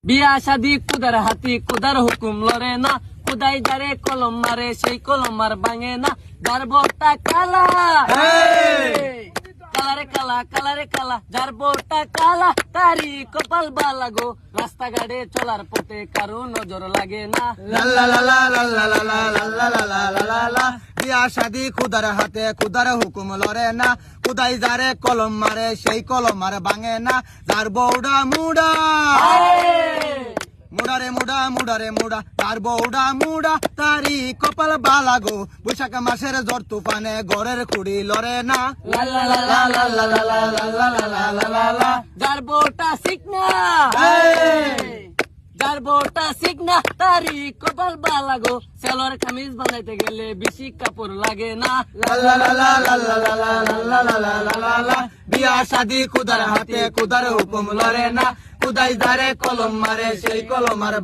বিয়া শাদি কুদার হাতি কুদার হুকুম লরে না, কুদাই যারে কলম মারে সেই কলম আর ভাঙে না। যার বউটা কালা কালারে কালা কালারে কালা, যার বউটা কালা তারি কপাল বালা গো। রাস্তাঘাটে চলার পথে কারো নজর লাগে না। বিয়া শাদি খুদার হাতে কুদার হুকুম লরে না, কুদাই যারে কলম মারে সেই কলম আর ভাঙে না। যার বউডা মুডা মুডারে মুডা মুডারে মুডা, তার বউডা মুডা তারি কপাল বালা গো। বৈশাখ মাসের জ্বর তুফানে ঘরের খুঁড়ি লরে না। যার বউটা শিখনা যার বউটা শিখনা তারি কপাল বালা গো। সেলর কামিজ বানাইতে গেলে বেশি কাপড় লাগে না। বিয়া শাদি কুদার হাতে কুদার হুকুম লরে না, কুদাই যারে কলম মারে সেই কলম আর